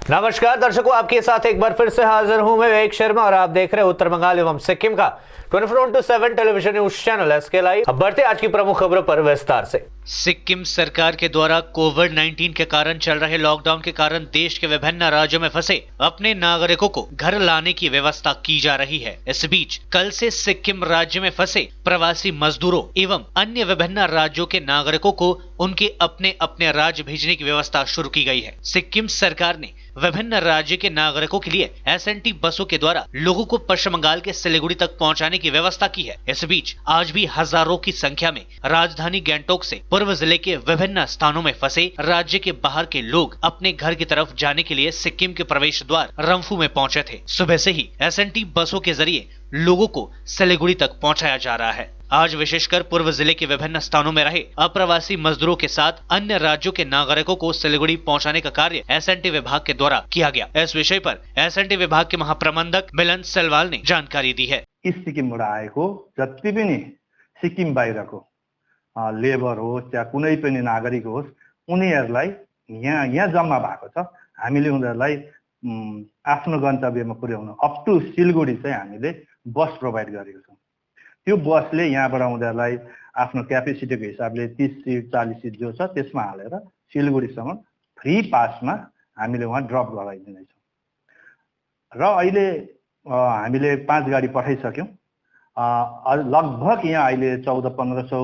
नमस्कार दर्शकों, आपके साथ एक बार फिर से हाजिर हूं मैं विवेक शर्मा और आप देख रहे हैं उत्तर बंगाल एवं सिक्किम का 24/7 television news channel SK live. अब बढ़ते आज की प्रमुख खबरों पर विस्तार से। सिक्किम सरकार के द्वारा कोविड-19 के कारण चल रहे लॉकडाउन के कारण देश के विभिन्न राज्यों में फंसे अपने नागरिकों को घर लाने की व्यवस्था की जा रही है। इस बीच कल से सिक्किम राज्य में फंसे प्रवासी मजदूरों एवं अन्य विभिन्न राज्यों के नागरिकों को उनके अपने अपने राज्य भेजने की व्यवस्था शुरू की गई है। सिक्किम सरकार ने विभिन्न राज्य के नागरिकों के लिए एसएनटी बसों के द्वारा लोगों को पश्चिम बंगाल के सिलीगुड़ी तक पहुंचाने की व्यवस्था की है। इस बीच आज भी हजारों की संख्या में राजधानी गैंगटोक से पूर्व जिले के विभिन्न स्थानों में फंसे राज्य के बाहर के लोग अपने घर की तरफ जाने के लिए सिक्किम के प्रवेश द्वार रंफू में पहुंचे थे। सुबह से ही एसएनटी बसों के जरिए लोगों को सिलीगुड़ी तक पहुंचाया जा रहा है। आज विशेषकर पूर्व जिले के विभिन्न स्थानों में रहे अप्रवासी मजदूरों के साथ अन्य राज्यों के नागरिकों को सिलीगुड़ी पहुंचाने का कार्य एसएनटी विभाग के द्वारा किया गया। इस विषय पर एसएनटी विभाग के महाप्रबंधक मिलन सेलवाल ने जानकारी दी है। इस सिक्किमबाट आएको जति पनि सिक्किम बाहिरको लेबर होस् या कुनै पनि नागरिक होस्, उनीहरूलाई यहाँ जम्मा भएको छ। हामीले उनीहरूलाई आफ्नो गन्तव्यमा पुर्याउन अप टु सिलगढी चाहिँ हामीले बस प्रोभाइड गरेको छौँ। त्यो बसले यहाँबाट उनीहरूलाई आफ्नो क्यापेसिटीको हिसाबले 30 सिट 40 सिट जो छ त्यसमा हालेर सिलगढीसम्म फ्री पासमा हामीले वहाँ ड्रप गराइदिनेछौँ। र अहिले हामीले 5 गाडी पठाइसक्यौँ। लगभग यहाँ अहिले 1400-1500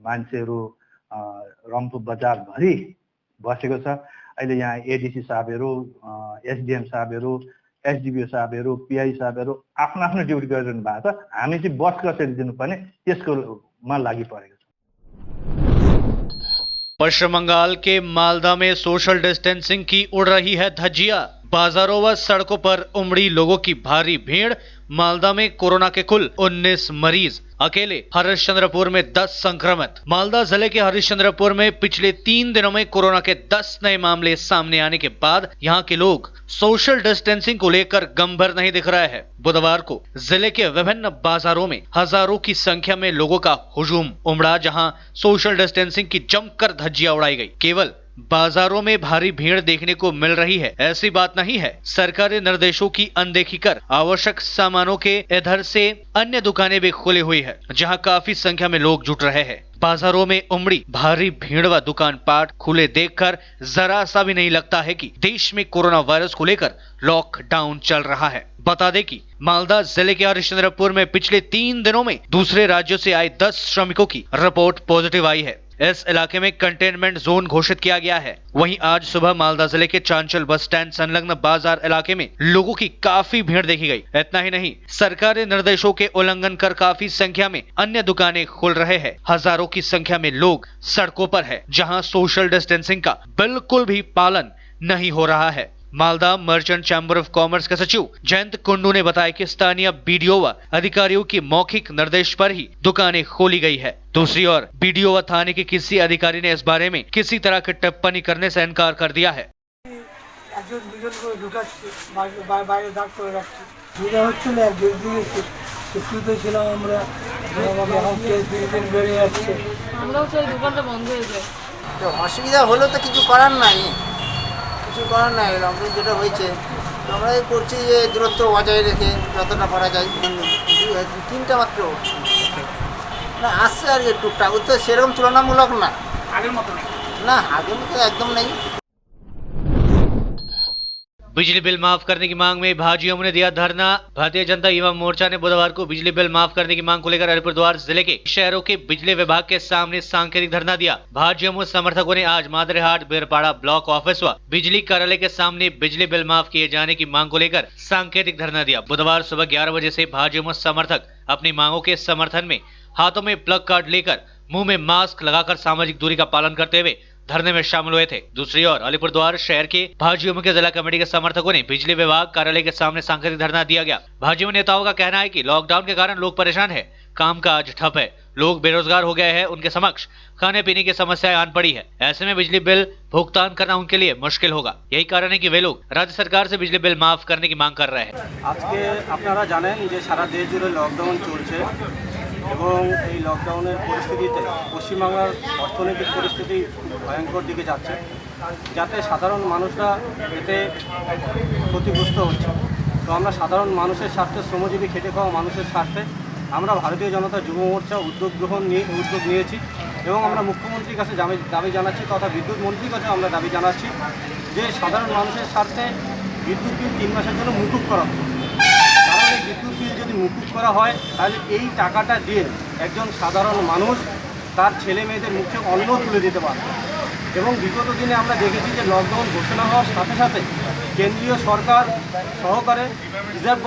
मान्छेहरू रम्फू बजारभरि बसेको छ। अहिले यहाँ एडिसी साहबहरू, एसडिएम साहबहरू, एसडिपिओ साहबहरू, पिआई साहबहरू आफ्नो आफ्नो ड्युटी गरिरहनु भएको छ। हामी चाहिँ बस कसरी दिनुपर्ने त्यसकोमा लागि परेको छ। पश्चिम बंगाल के मालदा में सोशल डिस्टेंसिंग की उड़ रही है धज्जियां। बाजारों व सड़कों पर उमड़ी लोगों की भारी भीड़। मालदा में कोरोना के कुल 19 मरीज, अकेले हरिश्चंद्रपुर में 10 संक्रमित। मालदा जिले के हरिश्चंद्रपुर में पिछले 3 दिनों में कोरोना के 10 नए मामले सामने आने के बाद यहां के लोग सोशल डिस्टेंसिंग को लेकर गंभीर नहीं दिख रहे हैं। बुधवार को जिले के विभिन्न बाजारों में हजारों की संख्या में लोगों का हुजूम उमड़ा, जहां सोशल डिस्टेंसिंग की जमकर धज्जियां उड़ाई गई। केवल बाजारों में भारी भीड़ देखने को मिल रही है ऐसी बात नहीं है। सरकारी निर्देशों की अनदेखी कर आवश्यक सामानों के इधर से अन्य दुकानें भी खुली हुई है, जहां काफी संख्या में लोग जुट रहे हैं। बाजारों में उमड़ी भारी भीड़ व दुकान पाट खुले देखकर जरा सा भी नहीं लगता है कि देश में कोरोना वायरस को लेकर लॉकडाउन चल रहा है। बता दें कि मालदा जिले के हरिश्चंद्रपुर में पिछले 3 दिनों में दूसरे राज्यों से आए 10 श्रमिकों की रिपोर्ट पॉजिटिव आई है। इस इलाके में कंटेनमेंट जोन घोषित किया गया है। वहीं आज सुबह मालदा जिले के चांचल बस स्टैंड संलग्न बाजार इलाके में लोगों की काफी भीड़ देखी गई। इतना ही नहीं, सरकारी निर्देशों के उल्लंघन कर काफी संख्या में अन्य दुकानें खुल रहे हैं। हजारों की संख्या में लोग सड़कों पर है, जहां सोशल डिस्टेंसिंग का बिल्कुल भी पालन नहीं हो रहा है। Malda merchant chamber of commerce के सचिव जयंत कुंडू ने बताया कि स्थानीय बीडीओ व अधिकारियों के मौखिक निर्देश पर ही दुकानें खोली गई है। दूसरी ओर बीडीओ व थाने के किसी अधिकारी ने इस बारे में किसी तरह की टिप्पणी करने से इनकार कर दिया है। অসুবিধা হলো তো কিছু করার নাই, লকডাউন যেটা হয়েছে আমরা করছি যে দূরত্ব বজায় রেখে যতটা করা যায়। 3টা মাত্র না আসছে আর টুকটাক, তো সেরকম তুলনামূলক না, আগের মতো না, আগের মতো একদম নেই। बिजली बिल माफ करने की मांग में भाजयुमो ने दिया धरना। भारतीय जनता युवा मोर्चा ने बुधवार को बिजली बिल माफ करने की मांग को लेकर अलीपुरद्वार जिले के शहरों के बिजली विभाग के सामने सांकेतिक धरना दिया। भाजयुमो समर्थकों ने आज मादरेहाट बीरपाड़ा ब्लॉक ऑफिस व बिजली कार्यालय के सामने बिजली बिल माफ किए जाने की मांग को लेकर सांकेतिक धरना दिया। बुधवार सुबह 11 बजे से भाजयुमो समर्थक अपनी मांगों के समर्थन में हाथों में प्लग कार्ड लेकर मुंह में मास्क लगाकर सामाजिक दूरी का पालन करते हुए धरने में शामिल हुए थे। दूसरी ओर अलीपुरद्वार शहर के भाजयुमो के जिला कमेटी के समर्थकों ने बिजली विभाग कार्यालय के सामने सांकेतिक धरना दिया गया। भाजयुमो नेताओं का कहना है कि लॉकडाउन के कारण लोग परेशान है, काम काज ठप है, लोग बेरोजगार हो गए हैं, उनके समक्ष खाने पीने की समस्याएं आन पड़ी है। ऐसे में बिजली बिल भुगतान करना उनके लिए मुश्किल होगा। यही कारण है कि वे लोग राज्य सरकार से बिजली बिल माफ करने की मांग कर रहे हैं। आज के আপনারা জানেন যে সারা দেশ জুড়ে লকডাউন চলছে। এবং এই লকডাউনের পরিস্থিতিতে পশ্চিমবাংলার অর্থনৈতিক পরিস্থিতি ভয়ঙ্কর দিকে যাচ্ছে, যাতে সাধারণ মানুষরা এতে ক্ষতিগ্রস্ত হচ্ছে। তো আমরা সাধারণ মানুষের স্বার্থে, শ্রমজীবী খেটে খাওয়া মানুষের স্বার্থে আমরা ভারতীয় জনতা যুব মোর্চা উদ্যোগ নিয়েছি এবং আমরা মুখ্যমন্ত্রীর কাছে দাবি জানাচ্ছি তথা বিদ্যুৎ মন্ত্রীর কাছে আমরা দাবি জানাচ্ছি যে সাধারণ মানুষের স্বার্থে বিদ্যুৎ বিল 3 মাসের জন্য মুকুব করা হোক। কারণ এই বিদ্যুৎ বিল যদি মুকুব করা হয় তাহলে এই টাকাটা দিয়ে একজন সাধারণ মানুষ তার ছেলে মেয়েদের মুখে অন্ন তুলে দিতে পারবে। এবং বিগত দিনে আমরা দেখেছি যে লকডাউন ঘোষণা হওয়ার সাথে সাথে কেন্দ্রীয় সরকার সহকারে রিজার্ভ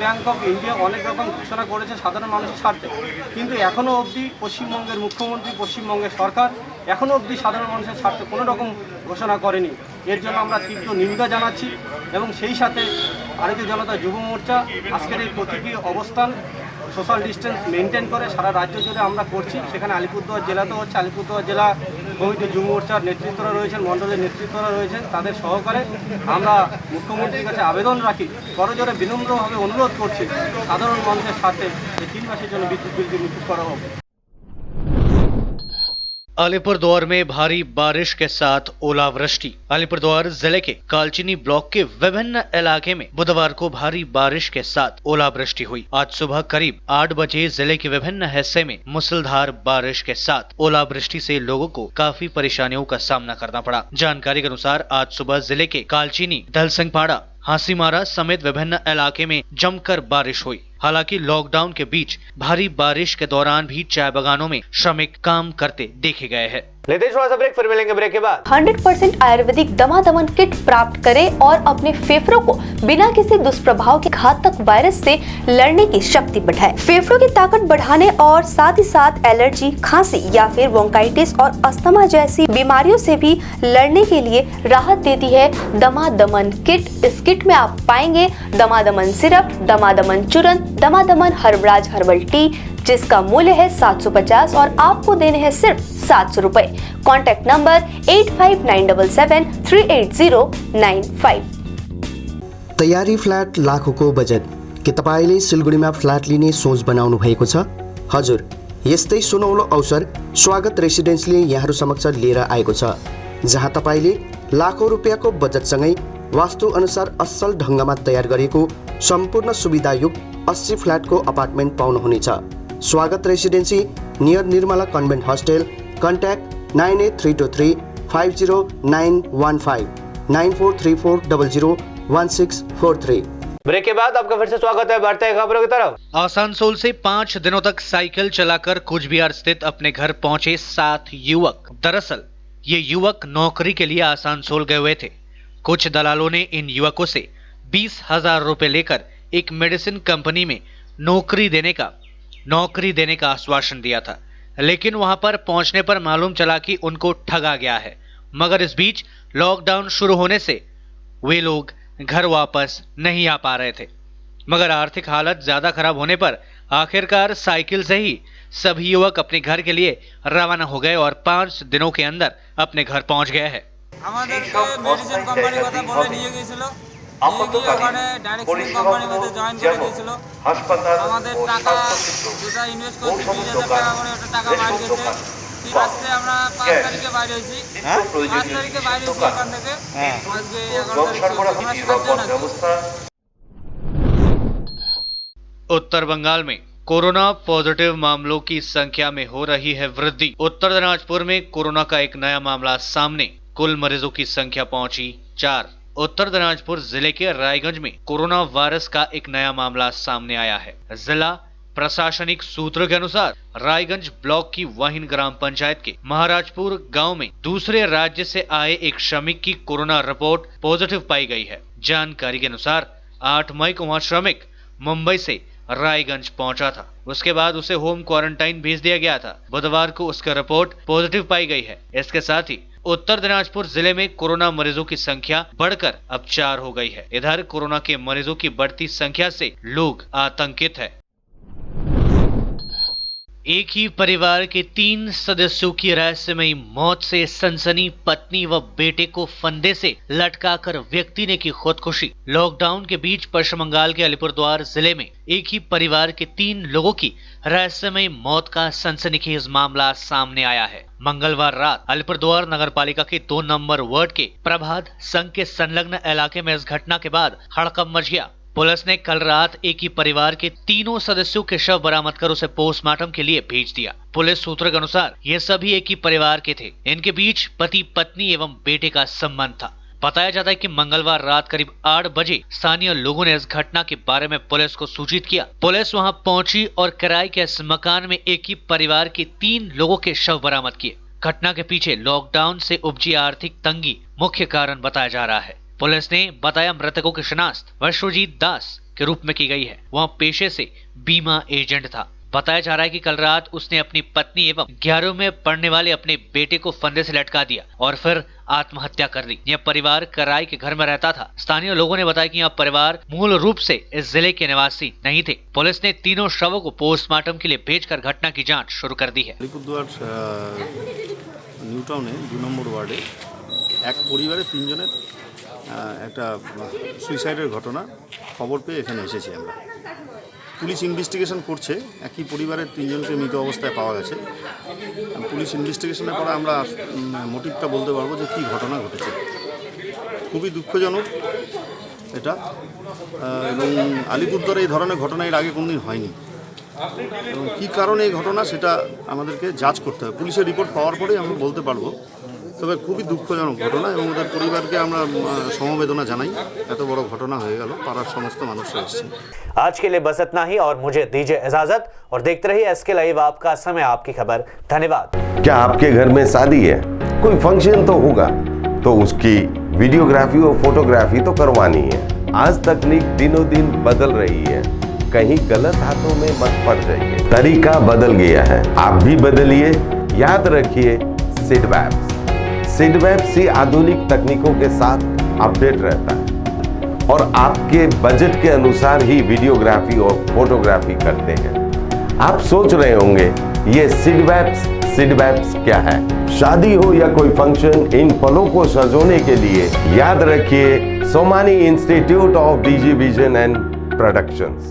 ব্যাঙ্ক অফ ইন্ডিয়া অনেক রকম ঘোষণা করেছে সাধারণ মানুষের স্বার্থে, কিন্তু এখনও অবধি পশ্চিমবঙ্গের মুখ্যমন্ত্রী, পশ্চিমবঙ্গের সরকার এখনও অবধি সাধারণ মানুষের স্বার্থে কোনো রকম ঘোষণা করেনি। এর জন্য আমরা তীব্র নিন্দা জানাচ্ছি এবং সেই সাথে ভারতীয় জনতা যুব মোর্চা আজকের এই প্রতীকী অবস্থান সোশ্যাল ডিস্টেন্স মেনটেন করে সারা রাজ্য জুড়ে আমরা করছি। সেখানে আলিপুরদুয়ার জেলাতেও হচ্ছে। আলিপুরদুয়ার জেলা কমিটি যুব মোর্চার নেতৃত্বরা রয়েছেন, মণ্ডলের নেতৃত্বরা রয়েছেন, তাদের সহকারে আমরা মুখ্যমন্ত্রীর কাছে আবেদন রাখি, করজোরে বিনম্রভাবে অনুরোধ করছি সাধারণ মানুষের সাথে এই 3 মাসের জন্য বিদ্যুৎ বিলকে মুকুব করা হোক। अलीपुरद्वार में भारी बारिश के साथ ओलावृष्टि। अलीपुरद्वार जिले के कालचिनी ब्लॉक के विभिन्न इलाके में बुधवार को भारी बारिश के साथ ओलावृष्टि हुई। आज सुबह करीब 8 बजे जिले के विभिन्न हिस्से में मूसलाधार बारिश के साथ ओलावृष्टि से लोगों को काफी परेशानियों का सामना करना पड़ा। जानकारी के अनुसार आज सुबह जिले के कालचिनी, दलसिंहपाड़ा, हासीमारा समेत विभिन्न इलाके में जमकर बारिश हुई। हालांकि लॉकडाउन के बीच भारी बारिश के दौरान भी चाय बागानों में श्रमिक काम करते देखे गए हैं। लेते हैं थोड़ा सा ब्रेक, फिर मिलेंगे ब्रेक के बाद। 100% आयुर्वेदिक दमादमन किट प्राप्त करें और अपने फेफड़ों को बिना किसी दुष्प्रभाव के घातक वायरस से लड़ने की शक्ति बढ़ाएं। फेफड़ों की ताकत बढ़ाने और साथ ही साथ एलर्जी, खांसी या फिर ब्रोंकाइटिस और अस्थमा जैसी बीमारियों से भी लड़ने के लिए राहत देती है दमादमन किट। इस किट में आप पाएंगे दमादमन सिरप, दमादमन चूर्ण, दमादमन हर्बराज हर्बल टी, जिसका मूल्य है 750 और आपको देने हैं सिर्फ 700 रुपए। Contact number 8597738095। तयारी फ्ल्याट लाखौंको बजेट के तपाईले सिलगढीमा फ्ल्याट लिने सोच बनाउनु भएको छ? हजुर, यस्तै सुनौलो अवसर स्वागत रेसिडेन्सले यहाँहरू समक्ष लिएर आएको छ, जहाँ तपाईले लाखौं रुपियाँको बजेटसँगै वास्तु अनुसार असल ढङ्गमा तयार गरेको सम्पूर्ण सुविधायुक्त 80 फ्ल्याटको अपार्टमेन्ट पाउनुहुनेछ। Swagat residency near Nirmala convent hostel. Contact 9832350915 9434001643। Break के बाद आपका फिर से स्वागत है, बढ़ते हैं खबरों की तरफ। आसनसोल से 5 दिनों तक साइकिल चलाकर कुचबिहार स्थित अपने घर पहुंचे 7 युवक। दरअसल ये युवक नौकरी के लिए आसनसोल गए हुए थे। कुछ दलालों ने इन युवकों से 20,000 रुपए लेकर एक मेडिसिन कंपनी में नौकरी देने का आश्वासन दिया था, लेकिन वहां पर पहुंचने पर मालूम चला कि उनको ठगा गया है। मगर इस बीच लॉकडाउन शुरू होने से वे लोग घर वापस नहीं आ पा रहे थे। मगर आर्थिक हालत ज्यादा खराब होने पर आखिरकार साइकिल से ही सभी युवक अपने घर के लिए रवाना हो गए और 5 दिनों के अंदर अपने घर पहुंच गए हैं। আমাদেরকে মেডিসিন কোম্পানির কথা বলে নিয়ে গিয়েছিল, নিয়ে গিয়ে ওখানে ডাইরেক্ট কোম্পানির মধ্যে জয়েন করে দিয়েছিল। আমাদের টাকা যেটা ইনভেস্ট করছি 20,000 টাকা করে, ওটা টাকা বাইরে গেছে। আজকে আমরা 5 তারিখে বাইরে হয়েছি, 5 তারিখে বাইরে হয়েছি ওখান থেকে। আজকে 11 তারিখ আমরা 7 জন আছি। उत्तर बंगाल में कोरोना पॉजिटिव मामलों की संख्या में हो रही है वृद्धि। उत्तर दिनाजपुर में कोरोना का एक नया मामला सामने, कुल मरीजों की संख्या पहुंची 4। उत्तर दिनाजपुर जिले के रायगंज में कोरोना वायरस का एक नया मामला सामने आया है। जिला प्रशासनिक सूत्रों के अनुसार रायगंज ब्लॉक की वाहिन ग्राम पंचायत के महाराजपुर गांव में दूसरे राज्य से आए एक श्रमिक की कोरोना रिपोर्ट पॉजिटिव पाई गई है। जानकारी के अनुसार 8 मई को वहां श्रमिक मुंबई से रायगंज पहुंचा था। उसके बाद उसे होम क्वारंटाइन भेज दिया गया था। बुधवार को उसका रिपोर्ट पॉजिटिव पाई गई है। इसके साथ ही उत्तर दिनाजपुर जिले में कोरोना मरीजों की संख्या बढ़कर अब 4 हो गई है। इधर कोरोना के मरीजों की बढ़ती संख्या से लोग आतंकित है। एक ही परिवार के 3 सदस्यों की रहस्यमयी मौत से सनसनी। पत्नी व बेटे को फंदे से लटकाकर व्यक्ति ने की खुदकुशी। लॉकडाउन के बीच पश्चिम बंगाल के अलीपुरद्वार जिले में एक ही परिवार के 3 लोगों की रहस्यमयी मौत का सनसनीखेज मामला सामने आया है। मंगलवार रात अलीपुरद्वार नगर पालिका के 2 नंबर वार्ड के प्रभात संघ के संलग्न इलाके में इस घटना के बाद हड़कंप मच गया। पुलिस ने कल रात एक ही परिवार के 3 सदस्यों के शव बरामद कर उसे पोस्टमार्टम के लिए भेज दिया। पुलिस सूत्रों के अनुसार ये सभी एक ही परिवार के थे। इनके बीच पति पत्नी एवं बेटे का संबंध था। बताया जाता है कि मंगलवार रात करीब 8 बजे स्थानीय लोगों ने इस घटना के बारे में पुलिस को सूचित किया। पुलिस वहां पहुंची और किराए के इस मकान में एक ही परिवार के 3 लोगों के शव बरामद किए। घटना के पीछे लॉकडाउन से उपजी आर्थिक तंगी मुख्य कारण बताया जा रहा है। पुलिस ने बताया मृतकों की शिनाख्त विश्वजीत दास के रूप में की गई है। वह पेशे से बीमा एजेंट था। बताया जा रहा है कि कल रात उसने अपनी पत्नी एवं 11वीं में पढ़ने वाले अपने बेटे को फंदे से लटका दिया और फिर आत्महत्या कर ली। यह परिवार किराए के घर में रहता था। स्थानीय लोगों ने बताया कि यह परिवार मूल रूप से इस जिले के निवासी नहीं थे। पुलिस ने तीनों शवों को पोस्टमार्टम के लिए भेजकर घटना की जांच शुरू कर दी है। अलीपुरद्वार নিউ টাউনে 2 নম্বর ওয়ার্ডে এক পরিবারে 3 জনের একটা সুইসাইডের ঘটনা খবর পেয়ে এখানে এসেছি আমরা। পুলিশ ইনভেস্টিগেশন করছে। একই পরিবারের 3 জনকে মৃত অবস্থায় পাওয়া গেছে। পুলিশ ইনভেস্টিগেশনের পরে আমরা মোটিভটা বলতে পারবো যে কী ঘটনা ঘটেছে। খুবই দুঃখজনক এটা, এবং আলিপুরদ্বারে এই ধরনের ঘটনা এর আগে কোনোদিন হয়নি। এবং কী কারণে এই ঘটনা সেটা আমাদেরকে যাচ করতে হবে। পুলিশের রিপোর্ট পাওয়ার পরেই আমরা বলতে পারবো। তবে খুবই দুঃখজনক ঘটনা এবং ওদের পরিবারকে আমরা সমবেদনা জানাই। এত বড় ঘটনা হয়ে গেল, পাড়ার সমস্ত মানুষরা এসেছে। आज के लिए बस इतना ही और मुझे दीजिए इजाजत और देखते रहिए एसके लाइव, आपका समय आपकी खबर। धन्यवाद। क्या आपके घर में शादी है, कोई फंक्शन तो होगा, तो उसकी वीडियोग्राफी और फोटोग्राफी तो करवानी है। आज तकनीक दिनों दिन बदल रही है, कहीं गलत हाथों में मत पड़ जाइए। तरीका बदल गया है, आप भी बदलिए। याद रखिए सिडवैप्स ही आधुनिक तकनीकों के साथ अपडेट रहता है और आपके बजट के अनुसार ही वीडियोग्राफी और फोटोग्राफी करते हैं। आप सोच रहे होंगे ये सिडवैप्स क्या है? शादी हो या कोई फंक्शन, इन पलों को सजोने के लिए याद रखिए Somani institute of digi vision and productions.